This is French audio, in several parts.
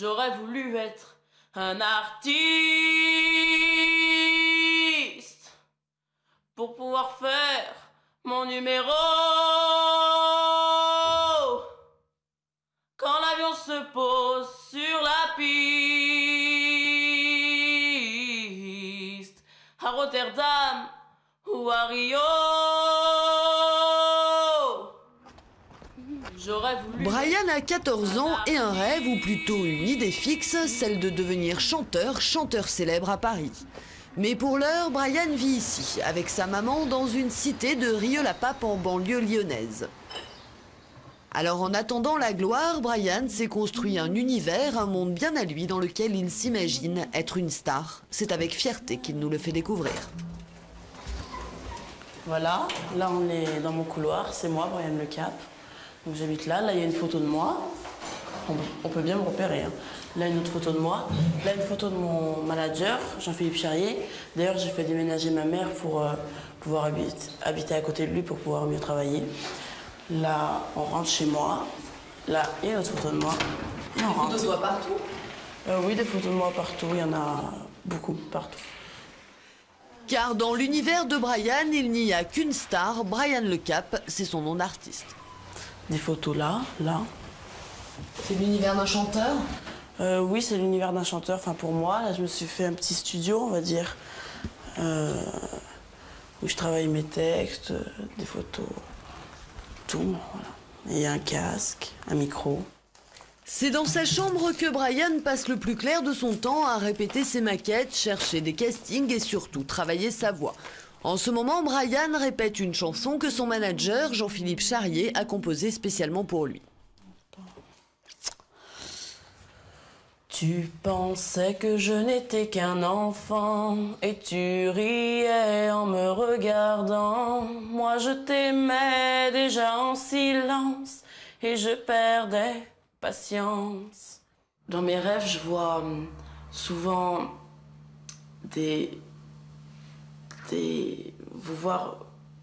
J'aurais voulu être un artiste pour pouvoir faire mon numéro. Quand l'avion se pose sur la piste, à Rotterdam ou à Rio. Brian a 14 ans et un rêve, ou plutôt une idée fixe, celle de devenir chanteur célèbre à Paris. Mais pour l'heure, Brian vit ici, avec sa maman, dans une cité de Rieux-la-Pape en banlieue lyonnaise. Alors en attendant la gloire, Brian s'est construit un univers, un monde bien à lui, dans lequel il s'imagine être une star. C'est avec fierté qu'il nous le fait découvrir. Voilà, là on est dans mon couloir, c'est moi, Brian Le Cap. Donc j'habite là, là il y a une photo de moi, on peut bien me repérer. Hein. Là une autre photo de moi, là une photo de mon manager, Jean-Philippe Charrier. D'ailleurs j'ai fait déménager ma mère pour pouvoir habiter à côté de lui pour pouvoir mieux travailler. Là on rentre chez moi, là il y a une autre photo de moi. Et on rentre. Des photos de toi partout Oui, des photos de moi partout, il y en a beaucoup partout. Car dans l'univers de Brian, il n'y a qu'une star, Brian Le Cap, c'est son nom d'artiste. Des photos là. C'est l'univers d'un chanteur ? Oui, c'est l'univers d'un chanteur. Enfin, pour moi, là, je me suis fait un petit studio, on va dire, où je travaille mes textes, des photos, tout. Voilà. Et il y a un casque, un micro. C'est dans sa chambre que Brian passe le plus clair de son temps à répéter ses maquettes, chercher des castings et surtout travailler sa voix. En ce moment, Brian répète une chanson que son manager, Jean-Philippe Charrier, a composée spécialement pour lui. Tu pensais que je n'étais qu'un enfant et tu riais en me regardant. Moi je t'aimais déjà en silence et je perdais patience. Dans mes rêves, je vois souvent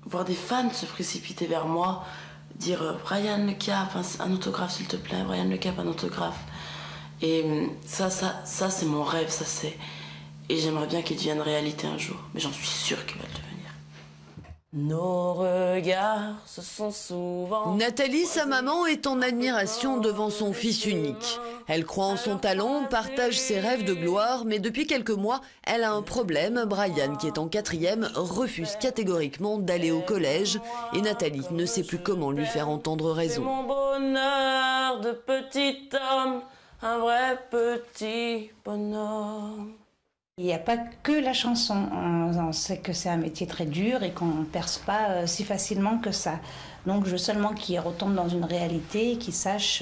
voir des fans se précipiter vers moi, dire Brian Le Cap, un autographe s'il te plaît, Brian Le Cap, un autographe. Et ça c'est mon rêve, et j'aimerais bien qu'il devienne réalité un jour, mais j'en suis sûre qu'il va le devenir. Nos regards se sont souvent... Nathalie, sa maman, est en admiration devant son fils unique. Elle croit en son talent, partage ses rêves de gloire, mais depuis quelques mois, elle a un problème. Brian, qui est en 4e, refuse catégoriquement d'aller au collège et Nathalie ne sait plus comment lui faire entendre raison. C'est mon bonheur de petit homme, un vrai petit bonhomme. Il n'y a pas que la chanson, on sait que c'est un métier très dur et qu'on ne perce pas si facilement que ça. Donc je veux seulement qu'il retombe dans une réalité, qu'il sache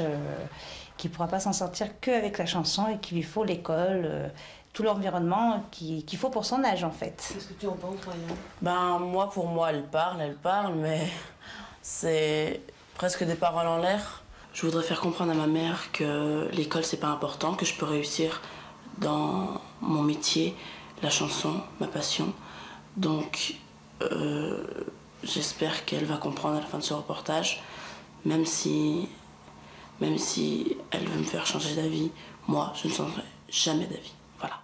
qu'il ne pourra pas s'en sortir qu'avec la chanson et qu'il lui faut l'école, tout l'environnement qu'il faut pour son âge en fait. Qu'est-ce que tu en penses, Brian ? Ben moi, pour moi, elle parle, mais c'est presque des paroles en l'air. Je voudrais faire comprendre à ma mère que l'école c'est pas important, que je peux réussir dans mon métier, la chanson, ma passion. Donc j'espère qu'elle va comprendre à la fin de ce reportage, même si elle veut me faire changer d'avis, moi je ne changerai jamais d'avis. Voilà.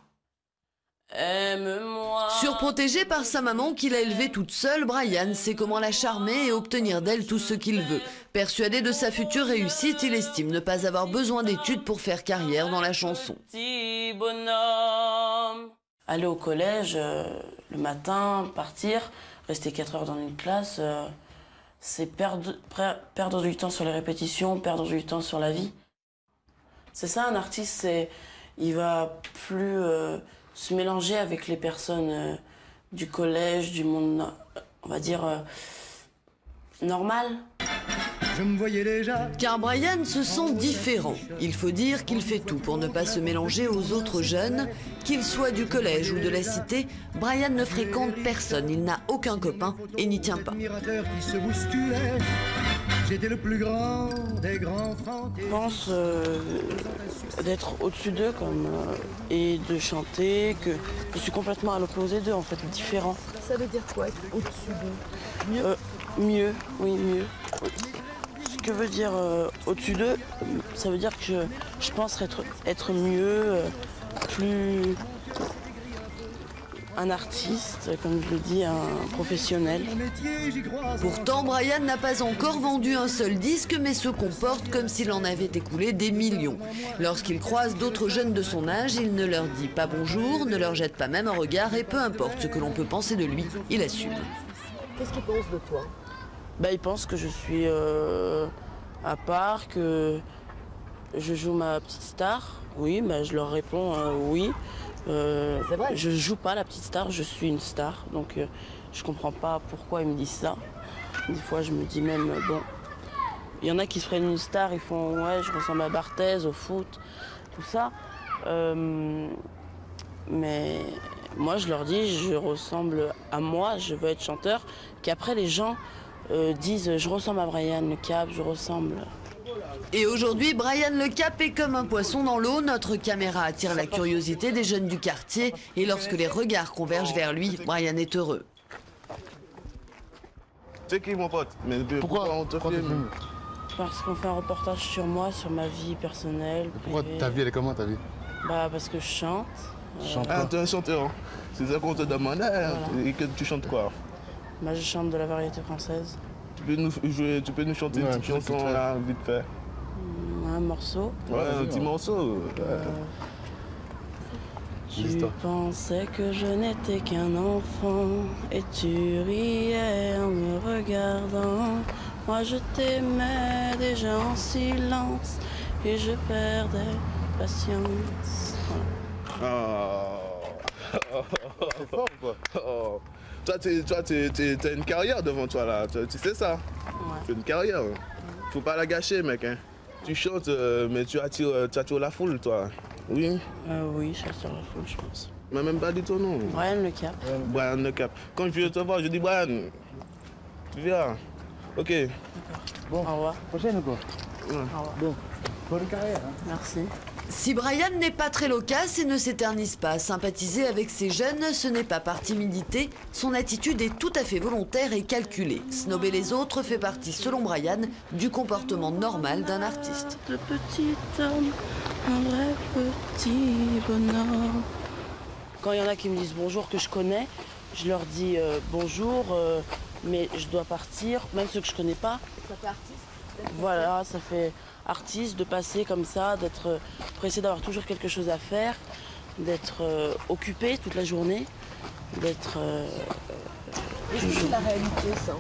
Aime-moi. Surprotégé par sa maman qu'il a élevée toute seule, Brian sait comment la charmer et obtenir d'elle tout ce qu'il veut. Persuadé de sa future réussite, il estime ne pas avoir besoin d'études pour faire carrière dans la chanson. Petit bonhomme. Aller au collège, le matin, partir, rester 4 heures dans une classe, c'est perdre du temps sur les répétitions, perdre du temps sur la vie. C'est ça, un artiste, il va plus se mélanger avec les personnes du collège, du monde, on va dire, normal. Je me voyais déjà. Car Brian se sent différent. Il faut dire qu'il fait tout pour ne pas se mélanger aux autres jeunes. Qu'il soit du collège ou de la cité, Brian ne fréquente personne, il n'a aucun copain et n'y tient pas. J'étais le plus grand des grands fantômes. Je pense d'être au-dessus d'eux et de chanter, que je suis complètement à l'opposé d'eux, en fait, différent. Ça veut dire quoi, être au-dessus d'eux ? Mieux, oui, mieux. Oui. que veut dire au-dessus d'eux? Ça veut dire que je pense être mieux, plus un artiste, comme je le dis, un professionnel. Pourtant, Brian n'a pas encore vendu un seul disque, mais se comporte comme s'il en avait écoulé des millions. Lorsqu'il croise d'autres jeunes de son âge, il ne leur dit pas bonjour, ne leur jette pas même un regard, et peu importe ce que l'on peut penser de lui, il assume. Qu'est-ce qu'il pense de toi? Il pense que je suis à part, que je joue ma petite star. Oui, je leur réponds oui. C'est vrai. Je joue pas la petite star, je suis une star. Donc je comprends pas pourquoi ils me disent ça. Des fois je me dis même, bon, il y en a qui se prennent une star, ils font ouais, je ressemble à Barthez au foot, tout ça. Mais moi je leur dis, je ressemble à moi, je veux être chanteur. Qu'après les gens disent, je ressemble à Brian Le Cap, je ressemble. Et aujourd'hui, Brian Le Cap est comme un poisson dans l'eau. Notre caméra attire la curiosité des jeunes du quartier. Et lorsque les regards convergent vers lui, Brian est heureux. C'est qui mon pote? Mais pourquoi on te filme? Parce qu'on fait un reportage sur moi, sur ma vie personnelle. Pourquoi ta vie, elle est comment ta vie? Parce que je chante. Ah, t'es un chanteur. C'est ça qu'on te demandait. Voilà. Et que tu chantes quoi? Je chante de la variété française. Tu peux nous chanter une petite chanson là, vite fait? Un morceau. Ouais, un petit morceau. Tu pensais que je n'étais qu'un enfant et tu riais en me regardant. Moi je t'aimais déjà en silence et je perdais patience. C'est fort ou quoi? Toi, t'as une carrière devant toi là, tu sais ça? Ouais. Tu as une carrière. Faut pas la gâcher, mec. Hein. Tu chantes, mais tu attires la foule, toi. Oui? Oui, j'attire la foule, je pense. Mais même pas dit ton nom. Brian Le Cap. Brian Le Cap. Quand je viens te voir, je dis Brian, tu viens. Ok. D'accord. Bon, au revoir. Prochaine ou quoi? Ouais. Au revoir. Bon, bonne carrière. Hein. Merci. Si Brian n'est pas très loquace et ne s'éternise pas à sympathiser avec ces jeunes, ce n'est pas par timidité. Son attitude est tout à fait volontaire et calculée. Snober les autres fait partie, selon Brian, du comportement normal d'un artiste. Le petit homme, un vrai petit bonhomme. Quand il y en a qui me disent bonjour que je connais, je leur dis bonjour, mais je dois partir, même ceux que je connais pas. Ça fait artiste? Voilà, ça fait artiste de passer comme ça, d'être pressé d'avoir toujours quelque chose à faire, d'être occupé toute la journée, d'être Est-ce que c'est la réalité, ça?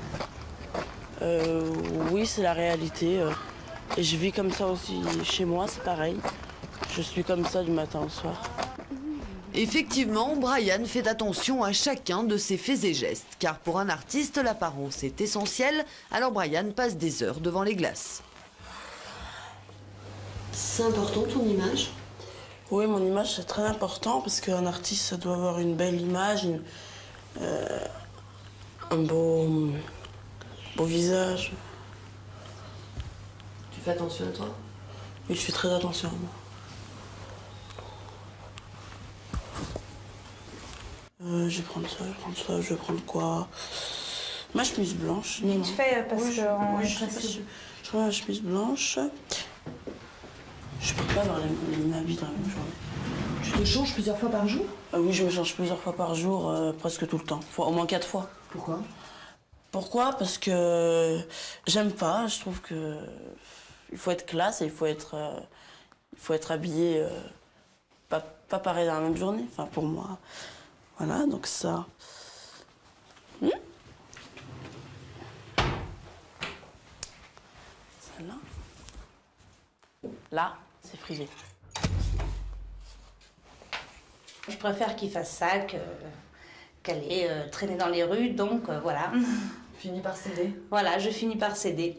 Oui, c'est la réalité. Et je vis comme ça aussi chez moi, c'est pareil. Je suis comme ça du matin au soir. Effectivement, Brian fait attention à chacun de ses faits et gestes, car pour un artiste, l'apparence est essentielle, alors Brian passe des heures devant les glaces. C'est important ton image? Oui, mon image c'est très important parce qu'un artiste ça doit avoir une belle image, un beau visage. Tu fais attention à toi? Oui, je fais très attention à moi. Je vais prendre ça, je vais prendre quoi? Ma chemise blanche. Vite fait, parce oui, que... je prends ma chemise blanche. Je peux pas avoir les mêmes habits dans la même journée. Tu te changes plusieurs fois par jour? Oui, je me change plusieurs fois par jour, presque tout le temps. Au moins 4 fois. Pourquoi? Pourquoi? Parce que j'aime pas, je trouve que il faut être classe et il faut être habillé pas pareil dans la même journée, enfin pour moi. Voilà, donc ça. Celle-là. Là, c'est privé. Je préfère qu'il fasse ça qu'aller traîner dans les rues, donc voilà. Finis par céder. Voilà, je finis par céder.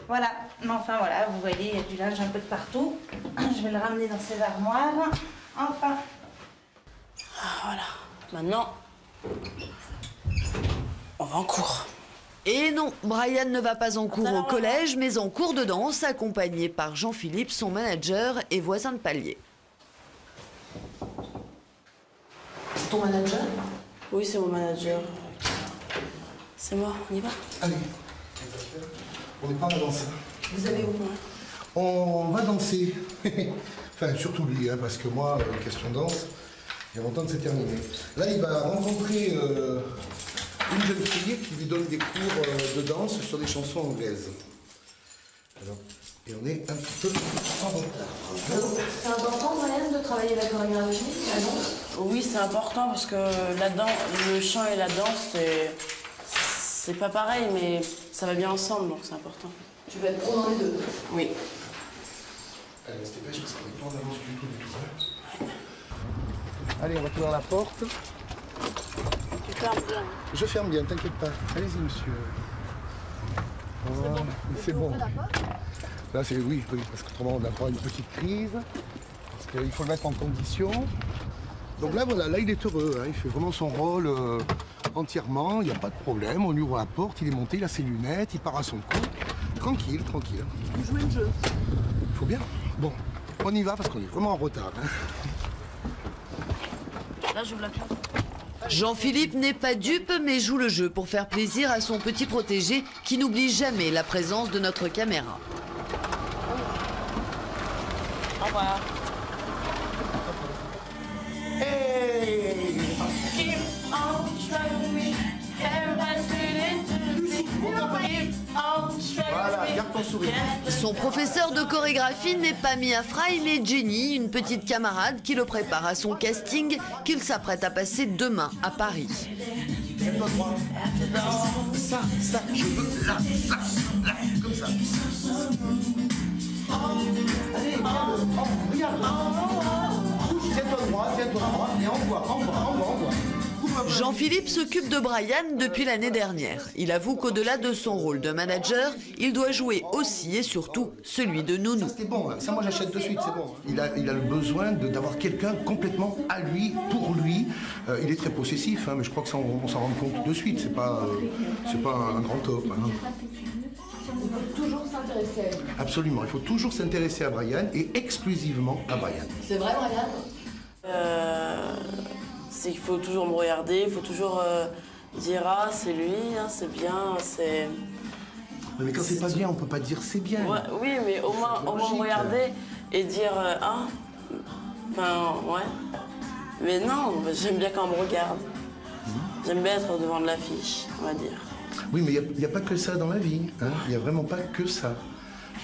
Voilà, mais enfin voilà, vous voyez, il y a du linge un peu de partout. Je vais le ramener dans ses armoires. Enfin. Voilà, maintenant, on va en cours. Et non, Brian ne va pas en cours au collège, mais en cours de danse, accompagné par Jean-Philippe, son manager et voisin de palier. C'est ton manager? Oui, c'est mon manager. C'est moi, on y va? Allez, on n'est pas en avance. Vous allez où? On va danser. Enfin, surtout lui, hein, parce que moi, question danse, il y a longtemps que c'est terminé. Là, il va rencontrer une jeune fille qui lui donne des cours de danse sur des chansons anglaises. Alors, et on est un petit peu en retard. C'est important, Brian, de travailler la chorégraphie, la danse? Oui, c'est important parce que le chant et la danse, c'est pas pareil, mais ça va bien ensemble, donc c'est important. Tu vas être pro dans les deux? Oui. Allez, on se dépêche parce qu'on n'est pas en avance du tout. Hein. Allez, on va ouvrir la porte. Tu fermes bien. Je ferme bien, t'inquiète pas. Allez-y, monsieur. Voilà. C'est bon. Là, c'est oui, parce qu'autrement, on a droit à une petite crise. Parce qu'il faut le mettre en condition. Donc là, voilà, là, il est heureux. Hein, il fait vraiment son rôle entièrement. Il n'y a pas de problème. On lui ouvre la porte, il est monté, il a ses lunettes, il part à son coup. Tranquille, tranquille. Vous jouez le jeu? Il faut bien. Bon, on y va parce qu'on est vraiment en retard. Hein. Là, j'ouvre la porte. Jean-Philippe n'est pas dupe mais joue le jeu pour faire plaisir à son petit protégé qui n'oublie jamais la présence de notre caméra. Au revoir. Voilà, garde ton sourire. Son professeur de chorégraphie n'est pas Mia Fry mais Jenny, une petite camarade qui le prépare à son casting qu'il s'apprête à passer demain à Paris. Tiens-toi droit. Ça, je veux là, ça, là, comme ça. Allez, regarde. Tiens-toi droit, et envoie. Jean-Philippe s'occupe de Brian depuis l'année dernière. Il avoue qu'au-delà de son rôle de manager, il doit jouer aussi et surtout celui de nounou. Ça, c'était bon, là. Ça, moi, j'achète de suite, c'est bon. Il a le besoin d'avoir quelqu'un complètement à lui, pour lui. Il est très possessif, hein, mais je crois que ça, on s'en rend compte de suite. C'est pas un grand top. Hein. Il faut toujours s'intéresser à lui. Absolument, il faut toujours s'intéresser à Brian et exclusivement à Brian. C'est vrai, Brian? C'est qu'il faut toujours me regarder, il faut toujours dire ah c'est lui, hein, c'est bien, c'est. Mais quand c'est pas bien, on peut pas dire c'est bien. Ouais, oui, mais au moins me regarder et dire ah, enfin ouais. Mais non, j'aime bien quand on me regarde. J'aime bien être devant de l'affiche, on va dire. Oui, mais il n'y a pas que ça dans la vie. Hein. Il n'y a vraiment pas que ça.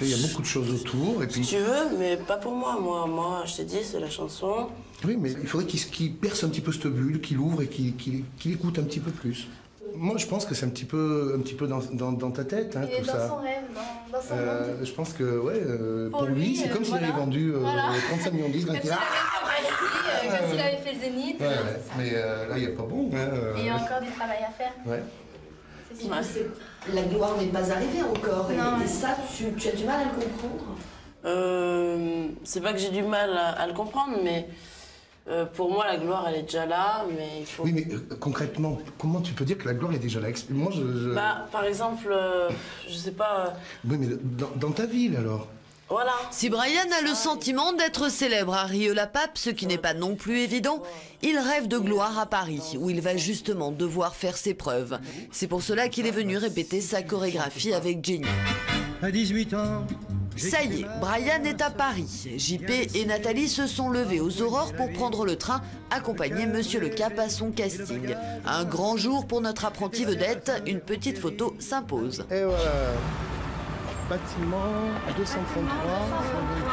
Il y a beaucoup de choses autour. Et puis... Si tu veux, mais pas pour moi. Moi, je t'ai dit, c'est la chanson. Oui, mais il faudrait qu'il perce un petit peu cette bulle, qu'il ouvre et qu'il écoute un petit peu plus. Moi, je pense que c'est un petit peu dans ta tête, hein, il tout est ça. dans son rêve, dans son monde. Je pense que, ouais, pour lui, c'est comme s'il avait vendu 35 millions de disques. Comme s'il avait fait le Zénith. Ouais, mais là, il n'y a pas bon. Hein, Et il y a encore du travail à faire. Ouais. C'est sûr. La gloire n'est pas arrivée encore. Non. Et ça, tu as du mal à le comprendre? C'est pas que j'ai du mal à le comprendre, mais pour moi, la gloire, elle est déjà là, mais il faut... Oui, mais concrètement, comment tu peux dire que la gloire est déjà là? Moi, Bah, par exemple, je sais pas... Oui, mais dans ta ville, alors? Voilà. Si Brian a le sentiment d'être célèbre à Rieux-la-Pape, ce qui n'est pas non plus évident, il rêve de gloire à Paris, où il va justement devoir faire ses preuves. C'est pour cela qu'il est venu répéter sa chorégraphie avec Jenny. À 18 ans, Ça y est, Brian est à Paris. JP et Nathalie se sont levés aux aurores pour prendre le train, accompagner Monsieur Le Cap à son casting. Un grand jour pour notre apprenti vedette, une petite photo s'impose. Et voilà. Bâtiment 233,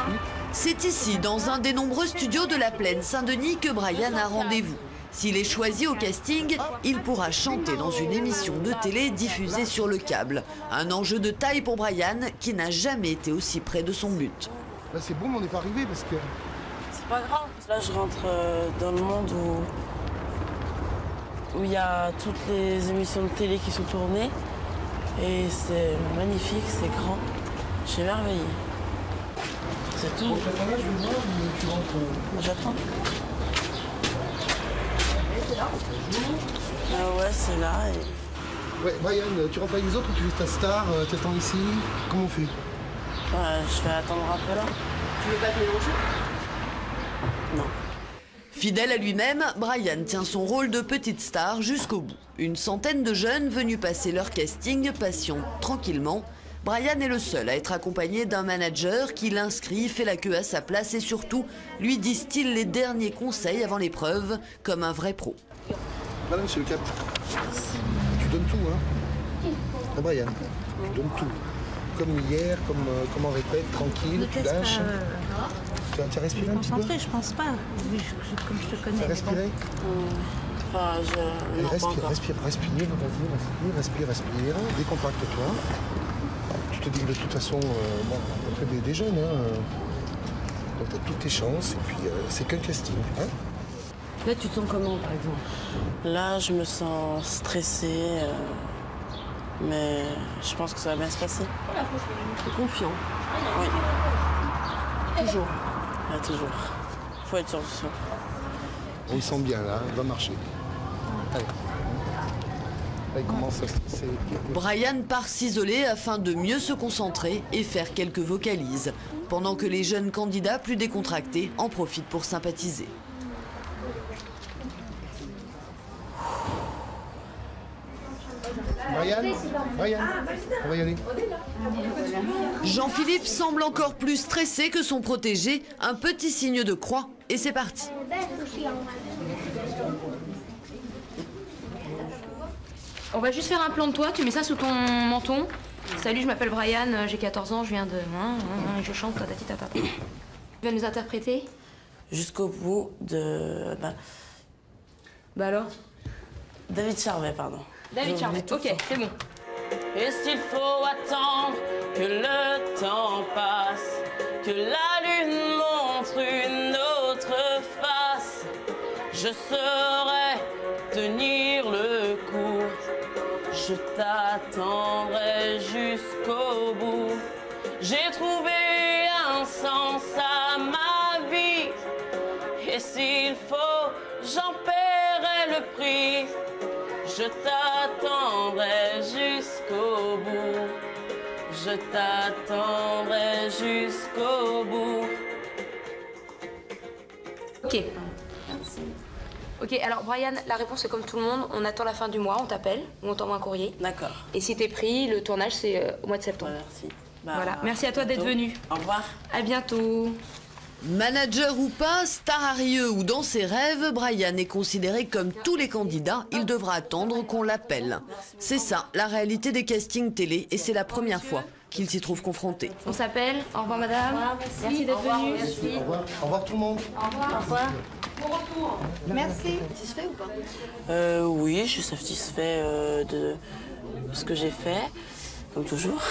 128. C'est ici, dans un des nombreux studios de la plaine Saint-Denis, que Brian a rendez-vous. S'il est choisi au casting, il pourra chanter dans une émission de télé diffusée sur le câble. Un enjeu de taille pour Brian, qui n'a jamais été aussi près de son but. Là, c'est bon, mais on n'est pas arrivé parce que... C'est pas grave. Là, je rentre dans le monde où il y a toutes les émissions de télé qui sont tournées. Et c'est magnifique, c'est grand. Je suis émerveillée. C'est tout. Bon, j'attends là, je vais voir, mais tu rentres... J'attends. Ouais, c'est là. Et... Ouais, Brian, tu rentres avec les autres ou tu fais ta star, t'attends ici? Comment on fait? Je vais attendre un peu là. Tu veux pas te mélanger? Non. Fidèle à lui-même, Brian tient son rôle de petite star jusqu'au bout. Une centaine de jeunes venus passer leur casting patientent tranquillement. Brian est le seul à être accompagné d'un manager qui l'inscrit, fait la queue à sa place et surtout lui distille les derniers conseils avant l'épreuve comme un vrai pro. Voilà, monsieur le cap. Tu donnes tout, hein. Ah, Brian, tu donnes tout. Comme hier, comme on répète, tranquille, tu lâches. Tu as respiré un petit peu? Je pense pas, comme je te connais. Tu as respiré? Enfin, non, Respire, vas-y, respire. Décontracte-toi. Tu te dis que de toute façon, bon, on fait des jeunes, hein. Donc tu as toutes tes chances, et puis c'est qu'un casting, hein. Là, tu te sens comment, par exemple? Là, je me sens stressée, mais je pense que ça va bien se passer. T'es confiant? Oui. Toujours? Ouais, toujours. Faut être sûr du son. On le sent bien, là, va marcher. Allez. Là, il commence à stresser. Brian part s'isoler afin de mieux se concentrer et faire quelques vocalises, pendant que les jeunes candidats plus décontractés en profitent pour sympathiser. Brian, on va y aller. Jean-Philippe semble encore plus stressé que son protégé, un petit signe de croix et c'est parti. On va juste faire un plan de toi, tu mets ça sous ton menton. Salut, je m'appelle Brian, j'ai 14 ans, je viens de... Je chante tatati tatata. Tu vas nous interpréter? Jusqu'au bout de... Bah alors? David Charvet, pardon. David Charvet, ok, c'est bon. Et s'il faut attendre que le temps passe, que la lune montre une autre face, je saurai tenir le coup, je t'attendrai jusqu'au bout. J'ai trouvé un sens à ma vie, et s'il faut, j'en paierai le prix. Je t'attendrai jusqu'au bout, je t'attendrai jusqu'au bout. Ok. Merci. Ok, alors Brian, la réponse est comme tout le monde, on attend la fin du mois, on t'appelle ou on t'envoie un courrier. D'accord. Et si t'es pris, le tournage c'est au mois de septembre. Merci. Voilà, merci à toi d'être venu. Au revoir. À bientôt. Manager ou pas, star à Rieux ou dans ses rêves, Brian est considéré comme tous les candidats. Il devra attendre qu'on l'appelle. C'est ça, la réalité des castings télé, et c'est la première fois qu'il s'y trouve confronté. On s'appelle. Au revoir madame. Merci d'être venu. Au revoir tout le monde. Au revoir. Bon retour. Merci. Satisfait ou pas? Oui, je suis satisfait de ce que j'ai fait, comme toujours.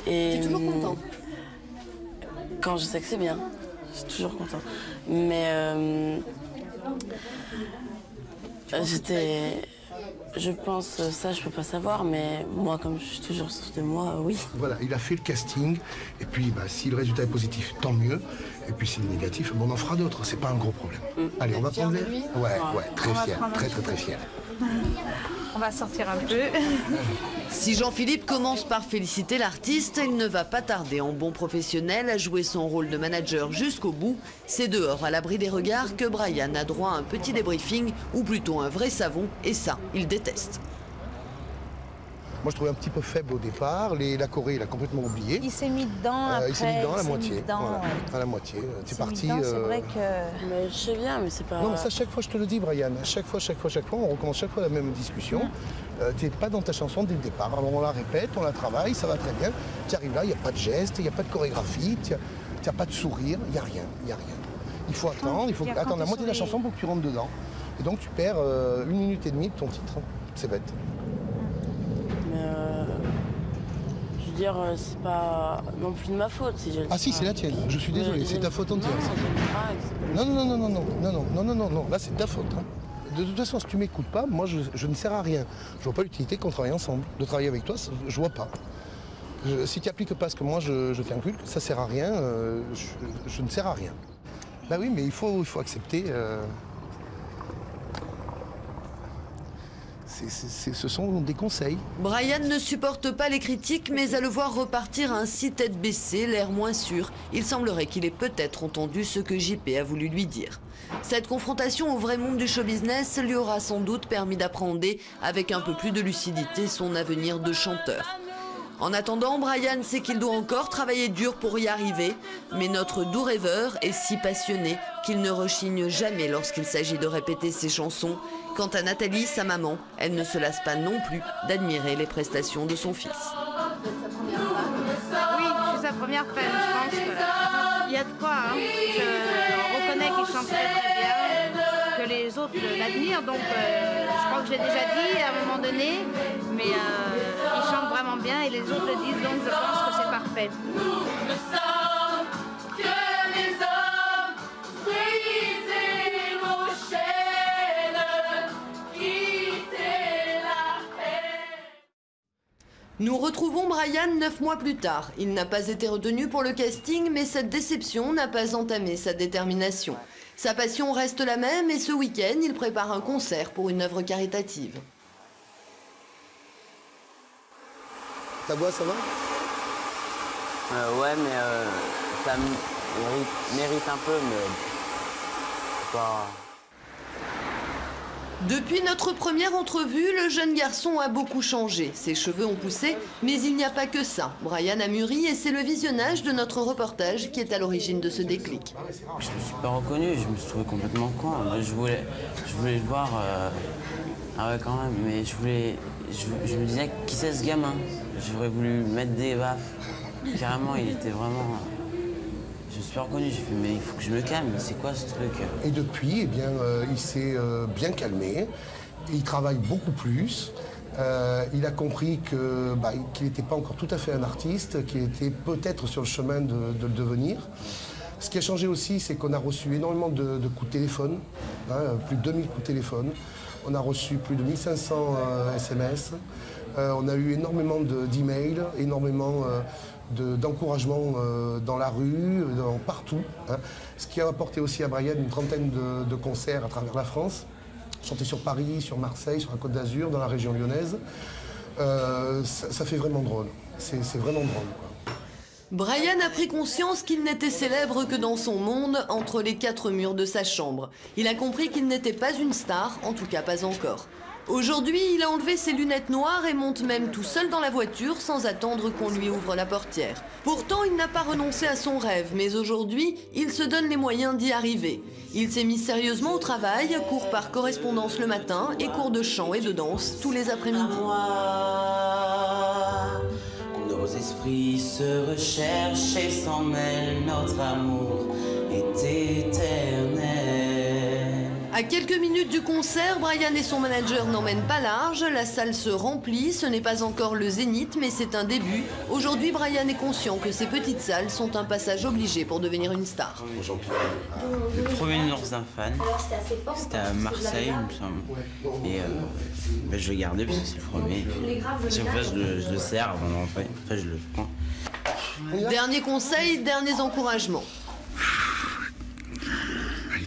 Et T'es toujours content? Quand je sais que c'est bien. Je suis toujours content. Mais je pense, ça je peux pas savoir, mais moi comme je suis toujours sûre de moi, oui. Voilà, il a fait le casting, et puis si le résultat est positif, tant mieux. Et puis s'il est négatif, bon, on en fera d'autres, c'est pas un gros problème. Allez, on va prendre l'air. Ouais, très fier, très fier. On va sortir un peu. Si Jean-Philippe commence par féliciter l'artiste, il ne va pas tarder en bon professionnel à jouer son rôle de manager jusqu'au bout. C'est dehors, à l'abri des regards, que Brian a droit à un petit débriefing, ou plutôt un vrai savon, et ça, il déteste. Moi, je trouvais un petit peu faible au départ. La Corée, il a complètement oublié. Il s'est mis dedans après. Il s'est mis dedans à la moitié. Voilà, à la moitié. C'est parti. C'est vrai que... Mais je sais bien, mais c'est pas... Non, mais ça, chaque fois, je te le dis, Brian. À chaque fois, on recommence chaque fois la même discussion. Tu n'es pas dans ta chanson dès le départ. Alors, on la répète, on la travaille, ça va très bien. Tu arrives là, il n'y a pas de geste, il n'y a pas de chorégraphie, tu n'as pas de sourire, il n'y a rien. Il faut attendre, il faut attendre la moitié de la chanson pour que tu rentres dedans. Et donc, tu perds 1 minute et demie de ton titre. C'est bête. Je veux dire, c'est pas non plus de ma faute si je le Ah si, c'est la tienne. Je suis désolé, c'est ta faute entière. Non. Là, c'est ta faute. Hein. De toute façon, si tu m'écoutes pas, moi, je ne sers à rien. Je vois pas l'utilité qu'on travaille ensemble. De travailler avec toi, je vois pas. Si tu appliques pas ce que moi, je t'inculque, ça sert à rien. Je ne sers à rien. Bah oui, mais il faut accepter. Ce sont des conseils. Brian ne supporte pas les critiques, mais à le voir repartir ainsi tête baissée, l'air moins sûr, il semblerait qu'il ait peut-être entendu ce que JP a voulu lui dire. Cette confrontation au vrai monde du show business lui aura sans doute permis d'appréhender avec un peu plus de lucidité son avenir de chanteur. En attendant, Brian sait qu'il doit encore travailler dur pour y arriver, mais notre doux rêveur est si passionné qu'il ne rechigne jamais lorsqu'il s'agit de répéter ses chansons. Quant à Nathalie, sa maman, elle ne se lasse pas non plus d'admirer les prestations de son fils. Oui, je suis sa première fan, je pense qu'il y a de quoi. Hein. Je reconnais qu'il chante très très bien, que les autres l'admirent, donc je crois que j'ai déjà dit à un moment donné, mais il chante vraiment bien et les autres le disent, donc je pense que c'est parfait. Nous retrouvons Brian 9 mois plus tard. Il n'a pas été retenu pour le casting, mais cette déception n'a pas entamé sa détermination. Sa passion reste la même et ce week-end, il prépare un concert pour une œuvre caritative. Ta voix, ça va? Ouais, mais ça mérite un peu, mais pas... Depuis notre première entrevue, le jeune garçon a beaucoup changé. Ses cheveux ont poussé, mais il n'y a pas que ça. Brian a mûri et c'est le visionnage de notre reportage qui est à l'origine de ce déclic. Je me suis pas reconnu, je me suis trouvé complètement con. Je voulais le voir, ah ouais quand même, mais je me disais, qui c'est ce gamin? J'aurais voulu mettre des baffes. Carrément, il était vraiment... Je me suis pas reconnu, j'ai fait, mais il faut que je me calme, c'est quoi ce truc? Et depuis, eh bien, il s'est bien calmé, il travaille beaucoup plus, il a compris qu'il n'était pas encore tout à fait un artiste, qu'il était peut-être sur le chemin de le devenir. Ce qui a changé aussi, c'est qu'on a reçu énormément de coups de téléphone, plus de 2000 coups de téléphone, on a reçu plus de 1500 SMS, on a eu énormément d'emails, énormément... d'encouragement dans la rue, partout. Hein. Ce qui a apporté aussi à Brian une trentaine de concerts à travers la France. Chanté sur Paris, sur Marseille, sur la Côte d'Azur, dans la région lyonnaise. Ça fait vraiment drôle. C'est vraiment drôle, quoi. Brian a pris conscience qu'il n'était célèbre que dans son monde, entre les quatre murs de sa chambre. Il a compris qu'il n'était pas une star, en tout cas pas encore. Aujourd'hui, il a enlevé ses lunettes noires et monte même tout seul dans la voiture sans attendre qu'on lui ouvre la portière. Pourtant, il n'a pas renoncé à son rêve, mais aujourd'hui, il se donne les moyens d'y arriver. Il s'est mis sérieusement au travail, court par correspondance le matin et cours de chant et de danse tous les après-midi. Nos esprits se recherchent et s'en mêlent, notre amour est éternel. À quelques minutes du concert, Brian et son manager n'emmènent pas large, la salle se remplit, ce n'est pas encore le zénith, mais c'est un début. Aujourd'hui, Brian est conscient que ces petites salles sont un passage obligé pour devenir une star. Le premier numéro d'un fan, c'était à Marseille, il me semble. Et je l'ai gardé parce que c'est le premier. Chaque fois, je le serre avant d'entrer, après je le prends. Dernier conseil, derniers encouragements.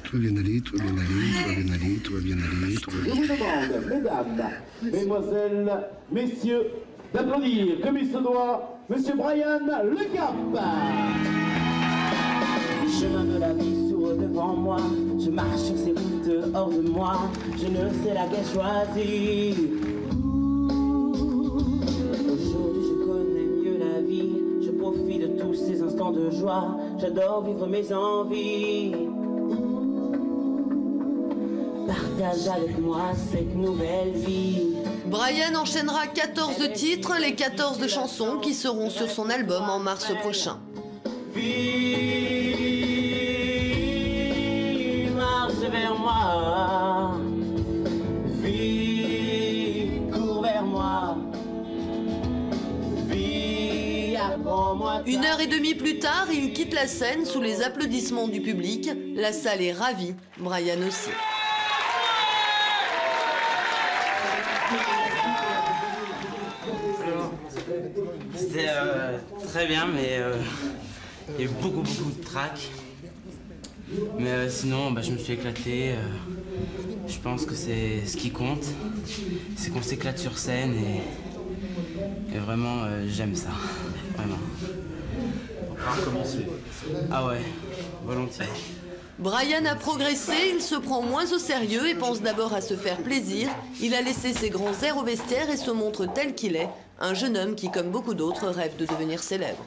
Tout va bien aller, tout va bien aller, tout va bien aller, tout va bien aller, tout va bien aller. Je vous demande, mesdames, mesdemoiselles, messieurs, d'applaudir comme il se doit, Monsieur Brian Le Cap. Le chemin de la vie s'ouvre devant moi, je marche sur ces routes hors de moi, je ne sais laquelle choisir. Aujourd'hui je connais mieux la vie, je profite de tous ces instants de joie, j'adore vivre mes envies. Partage avec moi cette nouvelle vie. Brian enchaînera 14 titres, les 14 chansons qui seront sur son album en mars prochain. Vie, marche vers moi. Vie, cours vers moi. Vie, apprends-moi. 1h30 plus tard, il quitte la scène sous les applaudissements du public. La salle est ravie, Brian aussi. C'était très bien, mais il y a eu beaucoup de trac. Mais sinon, je me suis éclaté. Je pense que c'est ce qui compte, c'est qu'on s'éclate sur scène et vraiment, j'aime ça. Vraiment. On va recommencer. Ah ouais, volontiers. Brian a progressé, il se prend moins au sérieux et pense d'abord à se faire plaisir. Il a laissé ses grands airs au vestiaire et se montre tel qu'il est, Un jeune homme qui, comme beaucoup d'autres, rêve de devenir célèbre.